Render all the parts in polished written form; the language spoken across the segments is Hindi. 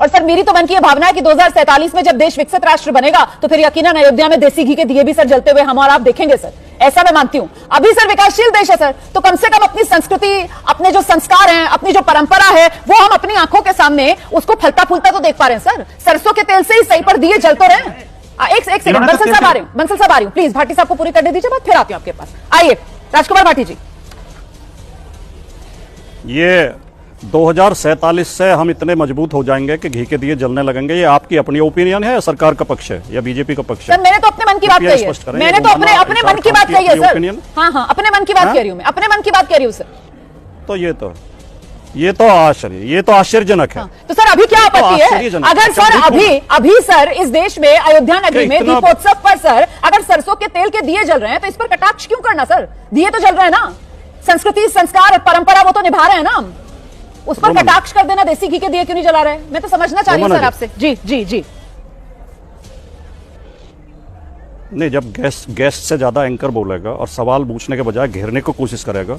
और सर मेरी तो मन की यह भावना है कि 2047 में जब देश विकसित राष्ट्र बनेगा तो फिर यकीनन अयोध्या में देसी घी के दिए भी सर जलते हुए हम और आप देखेंगे सर, ऐसा मैं मानती हूं। अभी सर विकासशील देश है सर, तो कम से कम अपनी संस्कृति, अपने जो संस्कार हैं, अपनी जो परंपरा है, वो हम अपनी आंखों के सामने उसको फलता फूलता तो देख पा रहे हैं सर। सरसों के तेल से ही सही पर दिए जल तो रहे हैं। एक सेकंड, बंसल साहब आ रही हूं, प्लीज भाटी साहब को पूरी करने दीजिए बात, फिर आती हूं आपके पास। आइए राजकुमार भाटी जी। ये 2047 से हम इतने मजबूत हो जाएंगे कि घी के दिए जलने लगेंगे, ये आपकी अपनी ओपिनियन है या सरकार का पक्ष है या बीजेपी का पक्ष है? सर मैंने तो अपने मन की बात कही है, मैंने तो अपने मन की बात कही है सर। हाँ, अपने मन की बात कह रही हूं मैं, अपने मन की बात कह रही हूं सर। तो ये तो आश्चर्यजनक है। तो सर अभी क्या आपत्ति है अगर सर अभी सर इस देश में अयोध्या नगरी में दीपोत्सव पर सर अगर सरसों के तेल के दिए जल रहे हैं तो इस पर कटाक्ष क्यों करना सर? दिए तो जल रहे हैं ना, संस्कृति, संस्कार, परंपरा वो तो निभा रहे हैं ना, उस पर कटाक्ष कर देना, देसी घी के दिए क्यों नहीं जला रहे? मैं तो समझना चाह रही हूं सर आपसे। जी जी जी। नहीं, जब गेस्ट से ज्यादा एंकर बोलेगा और सवाल पूछने के बजाय घेरने को कोशिश करेगा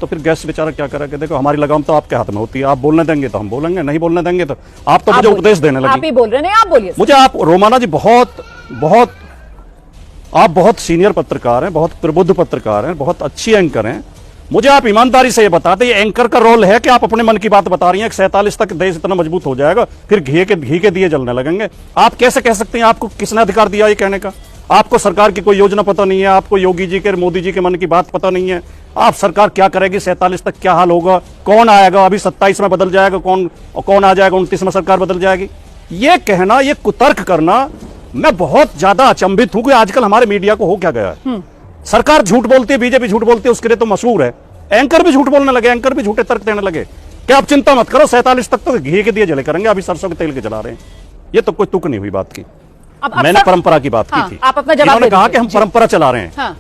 तो फिर गेस्ट बेचारा क्या करेगा? देखो हमारी लगाम तो आपके हाथ में होती है, आप बोलने देंगे तो हम बोलेंगे, नहीं बोलने देंगे तो आप तो मुझे उपदेश देने लगे। आप ही बोल रहे हैं, आप बोलिए मुझे। आप रोमाना जी आप बहुत सीनियर पत्रकार हैं, बहुत प्रबुद्ध पत्रकार हैं, बहुत अच्छी एंकर हैं। मुझे आप ईमानदारी से ये बताते, ये एंकर का रोल है कि आप अपने मन की बात बता रही हैं कि 47 तक देश इतना मजबूत हो जाएगा फिर घी के दिए जलने लगेंगे। आप कैसे कह सकते हैं? आपको किसने अधिकार दिया ये कहने का? आपको सरकार की कोई योजना पता नहीं है, आपको योगी जी के, मोदी जी के मन की बात पता नहीं है। आप सरकार क्या करेगी, 47 तक क्या हाल होगा, कौन आएगा, अभी 27 में बदल जाएगा, कौन आ जाएगा, 29 में सरकार बदल जाएगी, ये कहना, ये कुतर्क करना, मैं बहुत ज्यादा अचंभित हूं कि आजकल हमारे मीडिया को हो क्या गया है। सरकार झूठ बोलती है, बीजेपी झूठ बोलती है, उसके लिए तो मशहूर है। एंकर भी झूठ बोलने लगे, एंकर भी झूठे तर्क देने लगे कि आप चिंता मत करो, 47 तक तो घी के दिए जले करेंगे, अभी सरसों के तेल के जला रहे हैं। ये तो कोई तुक नहीं हुई बात की। मैंने परंपरा की बात की थी, आप अपना जवाब इन्होंने कहा कि हम परंपरा चला रहे हैं।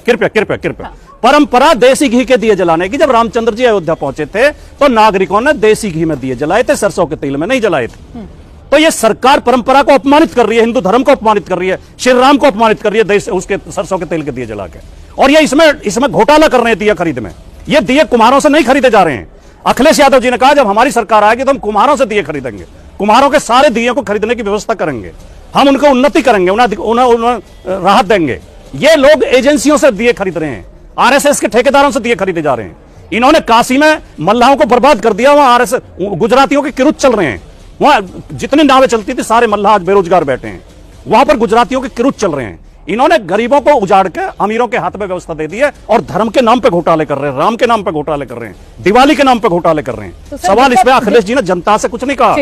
कृपया परंपरा देसी घी के दिए जलाने की। जब रामचंद्र जी अयोध्या पहुंचे थे तो नागरिकों ने देसी घी में दिए जलाए थे, सरसों के तेल में नहीं जलाए थे। तो ये सरकार परंपरा को अपमानित कर रही है, हिंदू धर्म को अपमानित कर रही है, श्री राम को अपमानित कर रही है देश उसके सरसों के तेल के दिए जला के। और ये इसमें घोटाला कर रहे हैं दिया खरीद में। ये दिए कुम्हारों से नहीं खरीदे जा रहे हैं। अखिलेश यादव जी ने कहा जब हमारी सरकार आएगी तो हम कुम्हारों से दिए खरीदेंगे, कुम्हारों के सारे दिए को खरीदने की व्यवस्था करेंगे, हम उनको उन्नति करेंगे, उन्हें राहत देंगे। ये लोग एजेंसियों से दिए खरीद रहे हैं, आरएसएस के ठेकेदारों से दिए खरीदे जा रहे हैं। इन्होंने काशी में मल्लाहों को बर्बाद कर दिया, वहां आरएसएस गुजरातियों के किरुत चल रहे हैं, वहां जितनी नावें चलती थी सारे मल्लाह आज बेरोजगार बैठे हैं, वहां पर गुजरातियों के किरुत चल रहे हैं। इन्होंने गरीबों को उजाड़ के अमीरों के हाथ में व्यवस्था दे दी है और धर्म के नाम पे घोटाले कर रहे हैं, राम के नाम पे घोटाले कर रहे हैं, दिवाली के नाम पे घोटाले कर रहे हैं। सवाल इसमें अखिलेश जी ने जनता से कुछ नहीं कहा।